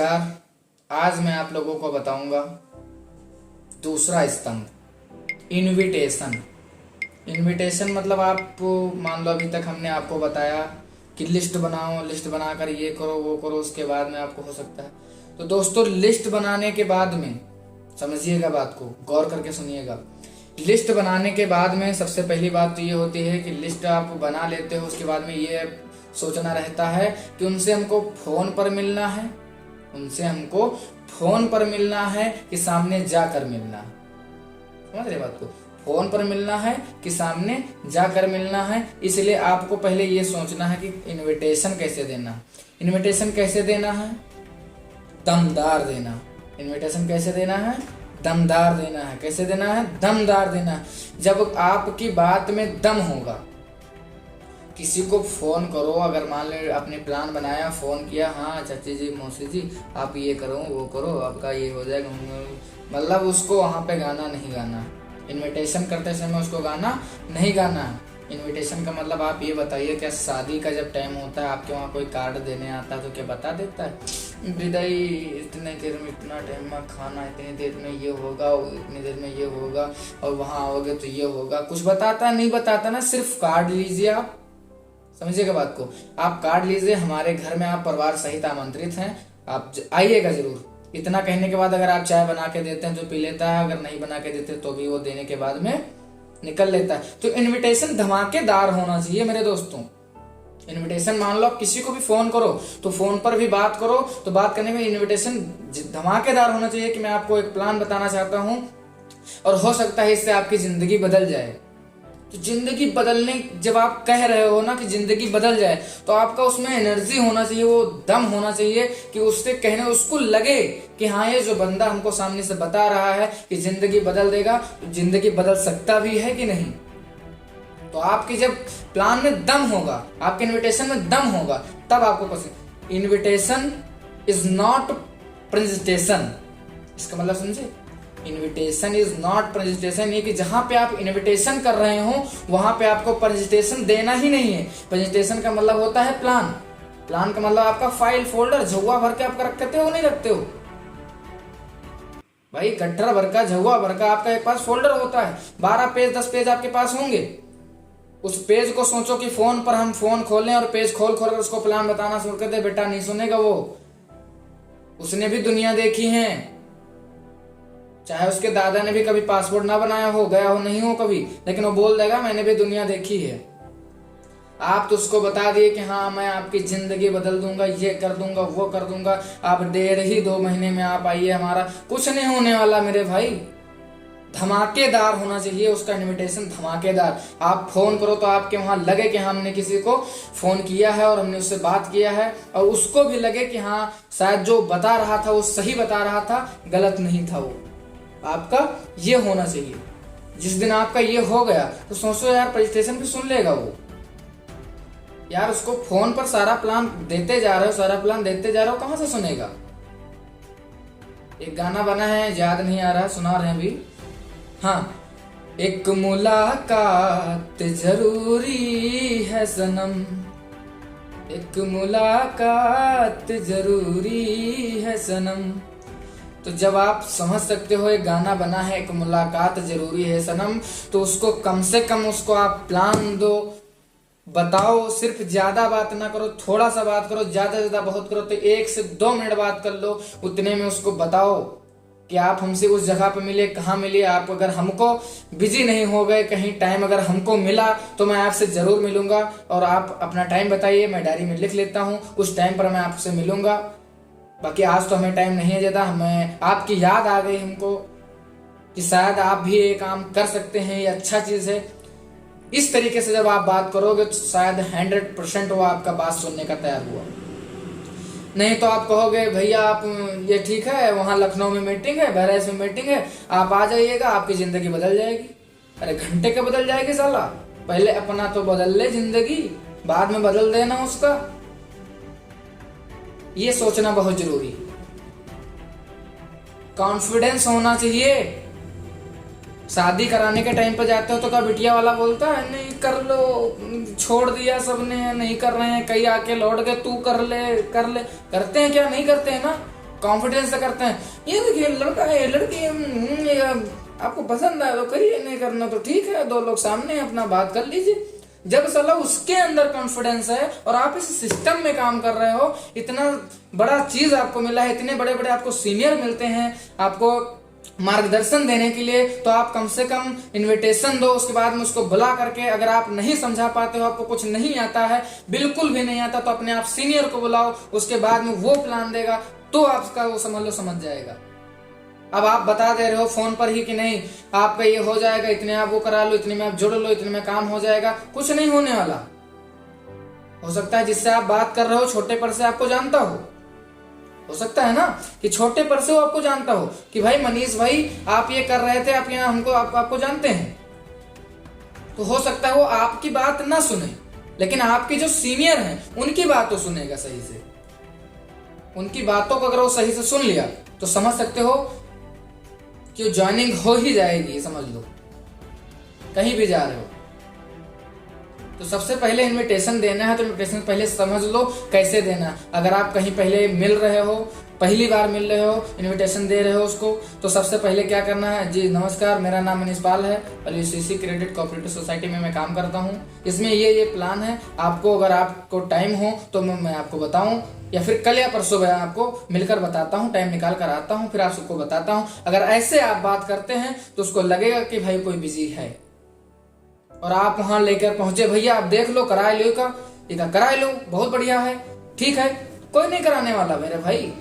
नमस्कार। आज मैं आप लोगों को बताऊंगा दूसरा स्तंभ, इनविटेशन। इनविटेशन मतलब आप मान लो अभी तक हमने आपको बताया कि लिस्ट बनाओ, लिस्ट बनाकर ये करो वो करो, उसके बाद में आपको हो सकता है। तो दोस्तों लिस्ट बनाने के बाद में समझिएगा, बात को गौर करके सुनिएगा। लिस्ट बनाने के बाद में सबसे पहली बात तो ये होती है कि लिस्ट आप बना लेते हो, उसके बाद में ये सोचना रहता है कि उनसे हमको फोन पर मिलना है, उनसे हमको फोन पर मिलना है कि सामने जाकर मिलना है। समझ रहे बात को? फोन पर मिलना है कि सामने जाकर मिलना है। इसलिए आपको पहले ये सोचना है कि इनविटेशन कैसे देना। इनविटेशन कैसे देना है? दमदार देना। इनविटेशन कैसे देना है? दमदार देना है। कैसे देना है? दमदार देना है। जब आपकी बात में दम होगा, किसी को फोन करो, अगर मान लो आपने प्लान बनाया, फोन किया, हाँ चाची जी मौसी जी आप ये करो वो करो, आपका ये हो जाएगा, मतलब उसको वहां पे गाना नहीं गाना। इनविटेशन करते समय उसको गाना नहीं गाना। इनविटेशन का मतलब आप ये बताइए, क्या शादी का जब टाइम होता है आपके वहाँ कोई कार्ड देने आता है तो क्या बता देता है विदाई इतने देर में, इतना टाइम में खाना, इतनी देर में ये होगा, इतनी देर में ये होगा, और वहां आओगे तो ये होगा? कुछ बताता नहीं बताता ना। सिर्फ कार्ड लीजिए आप, समझिएगा बात को। आप कार्ड लीजिए, हमारे घर में आप परिवार सहित आमंत्रित हैं, आप आइएगा जरूर। इतना कहने के बाद अगर आप चाय बना के देते हैं तो पी लेता है, अगर नहीं बना के देते तो भी वो देने के बाद में निकल लेता है। तो इनविटेशन धमाकेदार होना चाहिए मेरे दोस्तों। इनविटेशन मान लो किसी को भी फोन करो तो फोन पर भी बात करो, तो बात करने में इनविटेशन धमाकेदार होना चाहिए कि मैं आपको एक प्लान बताना चाहता हूं और हो सकता है इससे आपकी जिंदगी बदल जाए। तो जिंदगी बदलने, जब आप कह रहे हो ना कि जिंदगी बदल जाए, तो आपका उसमें एनर्जी होना चाहिए, वो दम होना चाहिए कि उससे कहने उसको लगे कि हाँ ये जो बंदा हमको सामने से बता रहा है कि जिंदगी बदल देगा, तो जिंदगी बदल सकता भी है कि नहीं। तो आपके जब प्लान में दम होगा, आपके इनविटेशन में दम होगा, तब आपको पसंद। Invitation is not presentation. इसका मतलब समझे? Invitation is not presentation. ये कि जहां पे आप इनविटेशन कर रहे हो वहां पे आपको प्रेजेंटेशन देना ही नहीं है। प्रेजेंटेशन का मतलब होता है प्लान। प्लान का मतलब आपका फाइल फोल्डर झुआ भर के आप रखते हो नहीं रखते हो भाई? गट्ठर भर का, झुआ भर का आपका एक पास फोल्डर होता है, 12 पेज 10 पेज आपके पास होंगे। उस पेज को सोचो कि फोन पर हम फोन खोलें और पेज खोल खोल कर उसको प्लान बताना शुरू कर दे, बेटा नहीं सुनेगा वो। उसने भी दुनिया देखी है, चाहे उसके दादा ने भी कभी पासपोर्ट ना बनाया हो, गया हो नहीं हो कभी, लेकिन वो बोल देगा मैंने भी दुनिया देखी है। आप तो उसको बता दिए कि हाँ मैं आपकी जिंदगी बदल दूंगा, ये कर दूंगा वो कर दूंगा, आप डेढ़ ही 2 महीने में आप आइए, हमारा कुछ नहीं होने वाला मेरे भाई। धमाकेदार होना चाहिए उसका इनविटेशन, धमाकेदार। आप फोन करो तो आपके वहां लगे कि हमने किसी को फोन किया है और हमने उससे बात किया है, और उसको भी लगे कि हाँ शायद जो बता रहा था वो सही बता रहा था, गलत नहीं था वो। आपका ये होना चाहिए। जिस दिन आपका ये हो गया तो सोचो यार प्रेजेंटेशन भी सुन लेगा वो। यार उसको फोन पर सारा प्लान देते जा रहे हो, सारा प्लान देते जा रहे हो, कहां से सुनेगा? एक गाना बना है, याद नहीं आ रहा, सुना रहे हैं अभी। हाँ, एक मुलाकात जरूरी है सनम, एक मुलाकात जरूरी है सनम। तो जब आप समझ सकते हो एक गाना बना है, एक मुलाकात जरूरी है सनम, तो उसको कम से कम उसको आप प्लान दो, बताओ। सिर्फ ज्यादा बात ना करो, थोड़ा सा बात करो, ज्यादा बहुत करो तो 1 से 2 मिनट बात कर लो, उतने में उसको बताओ कि आप हमसे उस जगह पे मिले, कहाँ मिले आप। अगर हमको बिजी नहीं हो गए कहीं, टाइम अगर हमको मिला तो मैं आपसे जरूर मिलूंगा, और आप अपना टाइम बताइए, मैं डायरी में लिख लेता हूँ, उस टाइम पर मैं आपसे मिलूंगा। बाकी आज तो हमें टाइम नहीं है ज्यादा, हमें आपकी याद आ गई हमको कि शायद आप भी ये काम कर सकते हैं, ये अच्छा चीज है। इस तरीके से जब आप बात करोगे तो शायद 100% वो आपका बात सुनने का तैयार हुआ। नहीं तो आप कहोगे भैया आप ये ठीक है, वहां लखनऊ में मीटिंग है, बहराइच में मीटिंग है, आप आ जाइएगा, आपकी जिंदगी बदल जाएगी। अरे घंटे का बदल जाएगी साला, पहले अपना तो बदल ले जिंदगी, बाद में बदल देना उसका। ये सोचना बहुत जरूरी। कॉन्फिडेंस होना चाहिए। शादी कराने के टाइम पे जाते हो तो क्या बिटिया वाला बोलता है नहीं कर लो, छोड़ दिया सबने, नहीं कर रहे हैं, कई आके लौट गए, तू कर ले कर ले। करते हैं क्या? नहीं करते हैं ना। कॉन्फिडेंस से करते हैं, ये देखिए लड़का है लड़की ये आपको पसंद आया तो करिए, नहीं करना तो ठीक है, दो लोग सामने अपना बात कर लीजिए। जब साला उसके अंदर कॉन्फिडेंस है और आप इस सिस्टम में काम कर रहे हो, इतना बड़ा चीज आपको मिला है, इतने बड़े बड़े आपको सीनियर मिलते हैं आपको मार्गदर्शन देने के लिए, तो आप कम से कम इनविटेशन दो, उसके बाद में उसको बुला करके, अगर आप नहीं समझा पाते हो, आपको कुछ नहीं आता है, बिल्कुल भी नहीं आता, तो अपने आप सीनियर को बुलाओ, उसके बाद में वो प्लान देगा, तो आपका वो समझ लो समझ जाएगा। अब आप बता दे रहे हो फोन पर ही कि नहीं आपका ये हो जाएगा, इतने आप वो करा लो, इतने में आप जुड़ लो, इतने में काम हो जाएगा, कुछ नहीं होने वाला। हो सकता है जिससे आप बात कर रहे हो छोटे पर से आपको जानता हो सकता है ना कि छोटे पर से वो आपको जानता हो कि भाई मनीष भाई आप ये कर रहे थे, आप यहाँ हमको आपको जानते हैं, तो हो सकता है वो आपकी बात ना सुने, लेकिन आपके जो सीनियर हैं उनकी बात तो सुनेगा सही से। उनकी बातों को अगर वो सही से सुन लिया तो समझ सकते हो कि ज्वाइनिंग हो ही जाएगी, समझ लो कहीं भी जा रहे हो। तो सबसे पहले इनविटेशन देना है तो इनविटेशन पहले समझ लो कैसे देना। अगर आप कहीं पहले मिल रहे हो, पहली बार मिल रहे हो, इनविटेशन दे रहे हो उसको, तो सबसे पहले क्या करना है, जी नमस्कार मेरा नाम मनीष पाल है और यूसीसी क्रेडिट कोऑपरेटिव सोसाइटी में मैं काम करता हूँ, इसमें ये प्लान है, आपको अगर आपको टाइम हो तो मैं आपको बताऊं, या फिर कल या परसों मैं आपको मिलकर बताता हूँ, टाइम निकाल कर आता हूँ, फिर आप सबको बताता हूँ। अगर ऐसे आप बात करते हैं तो उसको लगेगा कि भाई कोई बिजी है, और आप वहां लेकर पहुंचे, भैया आप देख लो करा लो का, ये करा लो, बहुत बढ़िया है, ठीक है, कोई नहीं कराने वाला मेरे भाई।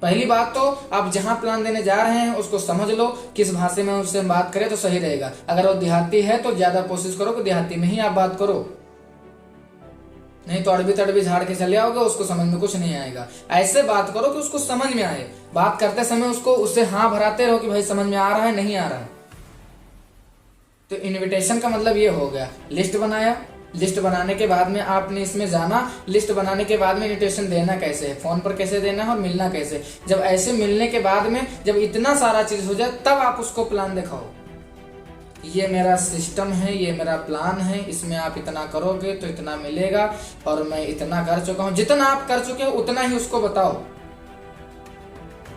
पहली बात तो आप जहां प्लान देने जा रहे हैं उसको समझ लो, किस भाषा में उससे बात करें तो सही रहेगा। अगर वो देहाती है तो ज्यादा कोशिश करो कि देहाती में ही आप बात करो, नहीं तो अड़बी तड़बी झाड़ के चले आओगे, उसको समझ में कुछ नहीं आएगा। ऐसे बात करो कि उसको समझ में आए, बात करते समय उसको उससे हाँ भराते रहो कि भाई समझ में आ रहा है नहीं आ रहा है। तो इनविटेशन का मतलब ये हो गया, लिस्ट बनाया, लिस्ट बनाने के बाद में आपने इसमें जाना, लिस्ट बनाने के बाद में इनविटेशन देना कैसे है, फोन पर कैसे देना है और मिलना कैसे। जब ऐसे मिलने के बाद में जब इतना सारा चीज हो जाए तब आप उसको प्लान दिखाओ, ये मेरा सिस्टम है, ये मेरा प्लान है, इसमें आप इतना करोगे तो इतना मिलेगा और मैं इतना कर चुका हूं। जितना आप कर चुके हो उतना ही उसको बताओ।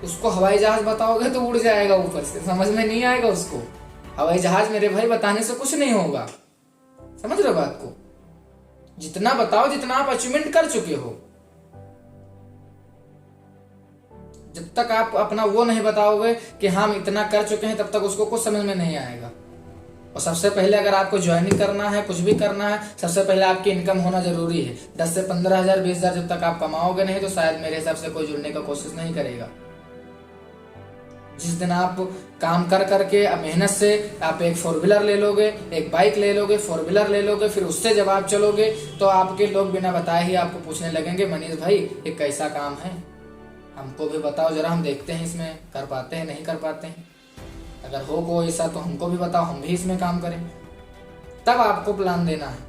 उसको हवाई जहाज बताओगे तो उड़ जाएगा ऊपर से, समझ में नहीं आएगा उसको। हवाई जहाज मेरे भाई बताने से कुछ नहीं होगा, समझ रहे हो बात को। जितना बताओ जितना आप अचीवमेंट कर चुके हो, जब तक आप अपना वो नहीं बताओगे कि हम इतना कर चुके हैं तब तक उसको कुछ समझ में नहीं आएगा। और सबसे पहले अगर आपको ज्वाइनिंग करना है, कुछ भी करना है, सबसे पहले आपकी इनकम होना जरूरी है। 10 से 15,000 20,000 जब तक आप कमाओगे नहीं तो शायद मेरे हिसाब से कोई जुड़ने का कोशिश नहीं करेगा। जिस दिन आप काम कर करके मेहनत से आप एक 4 व्हीलर ले लोगे, एक बाइक ले लोगे, 4 व्हीलर ले लोगे, फिर उससे जब आप चलोगे तो आपके लोग बिना बताए ही आपको पूछने लगेंगे, मनीष भाई ये कैसा काम है, हमको भी बताओ जरा, हम देखते हैं इसमें कर पाते हैं नहीं कर पाते हैं, अगर हो कोई ऐसा तो हमको भी बताओ, हम भी इसमें काम करें। तब आपको प्लान देना है।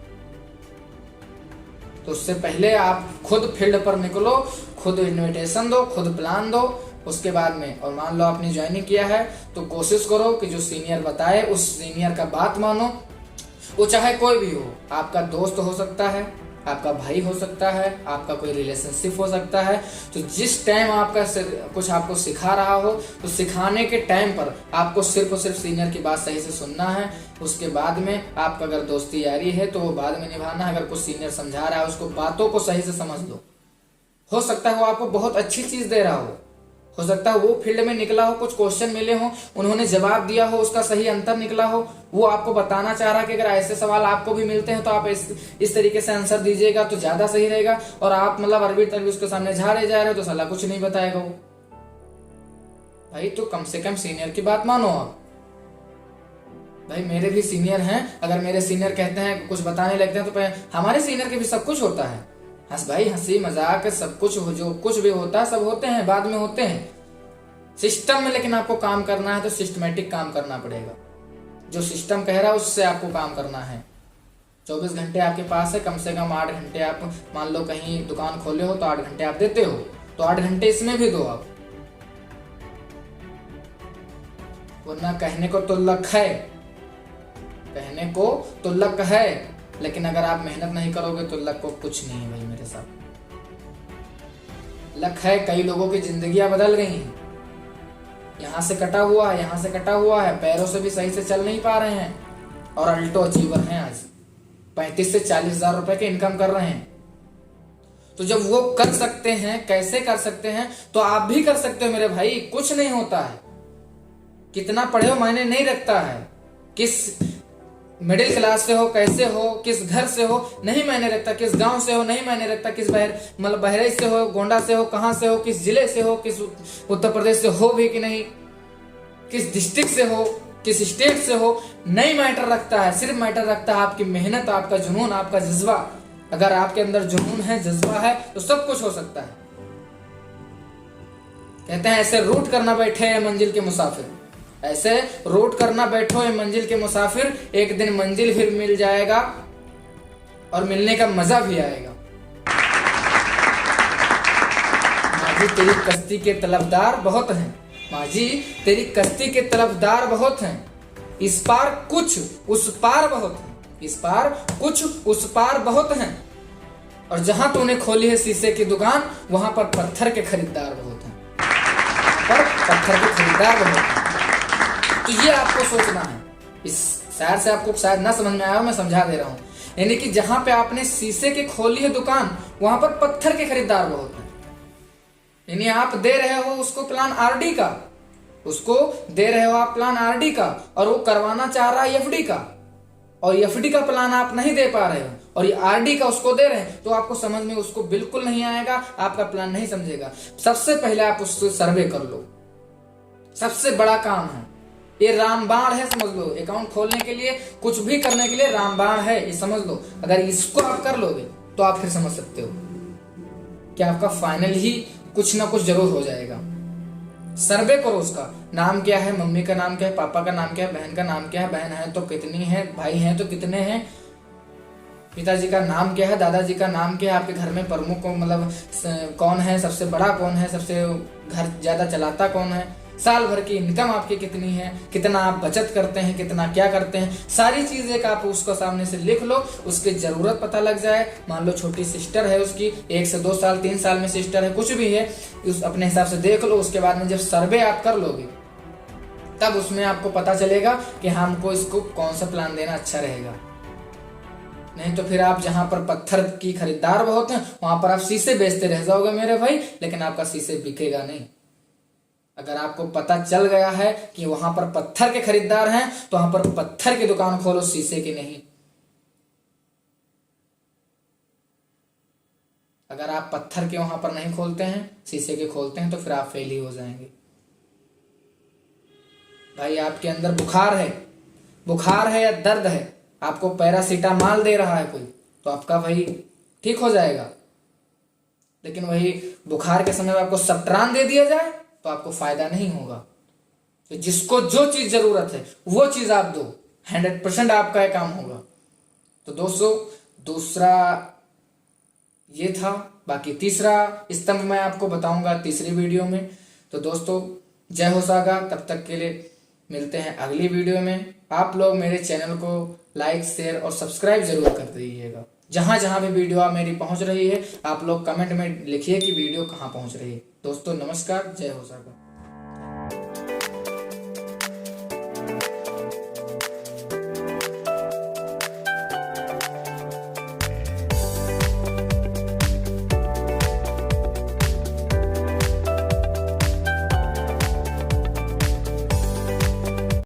तो उससे पहले आप खुद फील्ड पर निकलो, खुद इन्विटेशन दो, खुद प्लान दो, उसके बाद में। और मान लो आपने ज्वाइनिंग किया है तो कोशिश करो कि जो सीनियर बताए उस सीनियर का बात मानो, वो चाहे कोई भी हो, आपका दोस्त हो सकता है, आपका भाई हो सकता है, आपका कोई रिलेशनशिप हो सकता है। तो जिस टाइम आपका कुछ आपको सिखा रहा हो तो सिखाने के टाइम पर आपको सिर्फ और सिर्फ सीनियर की बात सही से सुनना है। उसके बाद में आपका अगर दोस्ती यारी है तो वो बाद में निभाना है। अगर कुछ सीनियर समझा रहा है उसको बातों को सही से समझ लो। हो सकता है वो आपको बहुत अच्छी चीज दे रहा हो सकता है वो फील्ड में निकला हो, कुछ क्वेश्चन मिले हो, उन्होंने जवाब दिया हो, उसका सही अंतर निकला हो, वो आपको बताना चाह रहा है कि अगर ऐसे सवाल आपको भी मिलते हैं तो आप इस तरीके से आंसर दीजिएगा तो ज्यादा सही रहेगा। और आप मतलब अरबी तरबी उसके सामने झाड़े जा रहे हो तो साला कुछ नहीं बताएगा वो। भाई तो कम से कम सीनियर की बात मानो आप। भाई मेरे भी सीनियर हैं, अगर मेरे सीनियर कहते हैं कुछ बताने लगते हैं तो हमारे सीनियर के भी सब कुछ होता है। हंस भाई हंसी मजाक सब कुछ जो कुछ भी होता है सब होते हैं, बाद में होते हैं सिस्टम में। लेकिन आपको काम करना है तो सिस्टमेटिक काम करना पड़ेगा। जो सिस्टम कह रहा है उससे आपको काम करना है। 24 घंटे आपके पास है, कम से कम 8 घंटे आप मान लो कहीं दुकान खोले हो तो 8 घंटे आप देते हो, तो 8 घंटे इसमें भी दो आप। वरना कहने को तो लक है, कहने को तो लक है, लेकिन अगर आप मेहनत नहीं करोगे तो लक को कुछ नहीं है भाई मेरे साथ। लक है, कई लोगों की जिंदगियां बदल गई हैं। यहाँ से कटा हुआ है, यहाँ से कटा हुआ है, पैरों से भी सही से चल नहीं पा रहे हैं और अल्टो अचीवर हैं, आज 35 से 40 हजार रुपए के इनकम कर रहे हैं। तो जब वो कर सकते हैं, कैसे कर सकते हैं, तो आप भी कर सकते हो मेरे भाई। कुछ नहीं होता है, कितना पढ़े हो मायने नहीं रखता है, किस मिडिल क्लास से हो, कैसे हो, किस घर से हो नहीं मायने रखता, किस गांव से हो नहीं मायने रखता, किस बहराइच से हो, गोंडा से हो, कहां से हो, किस जिले से हो, किस उत्तर प्रदेश से हो भी कि नहीं, किस डिस्ट्रिक्ट से हो, किस स्टेट से हो, नहीं मैटर रखता है। सिर्फ मैटर रखता है आपकी मेहनत, आपका जुनून, आपका जज्बा। अगर आपके अंदर जुनून है, जज्बा है, तो सब कुछ हो सकता है। कहते हैं ऐसे रूट करना बैठे हैं मंजिल के मुसाफिर, ऐसे रूट करना बैठो ये मंजिल के मुसाफिर, एक दिन मंजिल फिर मिल जाएगा और मिलने का मजा भी आएगा। माजी तेरी कश्ती के तलबदार बहुत हैं, माजी तेरी कश्ती के तलबदार बहुत हैं, इस पार कुछ उस पार बहुत हैं, इस पार कुछ उस पार बहुत हैं, और जहां तूने खोली है शीशे की दुकान, वहां पर पत्थर के खरीदार बहुत हैं, पर पत्थर के खरीदार बहुत हैं। तो ये आपको सोचना है। इस शायर से आपको शायद ना समझ में आया हो, मैं समझा दे रहा हूं। यानी कि जहां पे आपने शीशे की खोली है दुकान, वहां पर पत्थर के खरीदार बहुत हैं। यानी आप दे रहे हो उसको प्लान आरडी का, उसको दे रहे हो आप प्लान आरडी का, और वो करवाना चाह रहा है एफडी का, और एफडी का प्लान आप नहीं दे पा रहे हो, और ये आरडी का उसको दे रहे हैं, तो आपको समझ में उसको बिल्कुल नहीं आएगा, आपका प्लान नहीं समझेगा। सबसे पहले आप उससे सर्वे कर लो, सबसे बड़ा काम है ये। रामबाण है, समझ लो। अकाउंट खोलने के लिए, कुछ भी करने के लिए रामबाण है, ये समझ लो। अगर इसको आप कर लोगे तो आप फिर समझ सकते हो कि आपका फाइनल ही कुछ ना कुछ जरूर हो जाएगा। सर्वे करो उसका, नाम क्या है, मम्मी का नाम क्या है, पापा का नाम क्या है, बहन का नाम क्या है, बहन है तो कितनी है, भाई है तो कितने हैं, पिताजी का नाम क्या है, दादाजी का नाम क्या है, आपके घर में प्रमुख मतलब कौन है, सबसे बड़ा कौन है, सबसे घर ज्यादा चलाता कौन है, साल भर की इनकम आपकी कितनी है, कितना आप बचत करते हैं, कितना क्या करते हैं, सारी चीजें एक आप उसको सामने से लिख लो, उसकी जरूरत पता लग जाए। मान लो छोटी सिस्टर है उसकी, 1 से 2 साल 3 साल में सिस्टर है, कुछ भी है, उस अपने हिसाब से देख लो। उसके बाद में जब सर्वे आप कर लोगे, तब उसमें आपको पता चलेगा कि हमको इसको कौन सा प्लान देना अच्छा रहेगा। नहीं तो फिर आप जहां पर पत्थर की खरीदार बहुत हैं, वहां पर आप शीशे बेचते रह जाओगे मेरे भाई, लेकिन आपका शीशे बिकेगा नहीं। अगर आपको पता चल गया है कि वहां पर पत्थर के खरीदार हैं, तो वहां पर पत्थर की दुकान खोलो, शीशे की नहीं। अगर आप पत्थर के वहां पर नहीं खोलते हैं, शीशे के खोलते हैं, तो फिर आप फेल ही हो जाएंगे। भाई आपके अंदर बुखार है, बुखार है या दर्द है, आपको पैरासीटामॉल दे रहा है कोई, तो आपका भाई ठीक हो जाएगा। लेकिन वही बुखार के समय में आपको सप्ट्रान दे दिया जाए, तो आपको फायदा नहीं होगा। तो जिसको जो चीज जरूरत है वो चीज आप दो, 100% आपका काम होगा। तो दोस्तों, दूसरा ये था, बाकी तीसरा स्तंभ मैं आपको बताऊंगा तीसरी वीडियो में। तो दोस्तों, जय हो सागा, तब तक के लिए मिलते हैं अगली वीडियो में। आप लोग मेरे चैनल को लाइक, शेयर और सब्सक्राइब जरूर कर दीजिएगा। जहां जहां भी वीडियो मेरी पहुंच रही है, आप लोग कमेंट में लिखिए कि वीडियो कहां पहुंच रही है। दोस्तों नमस्कार, जय हो सागा।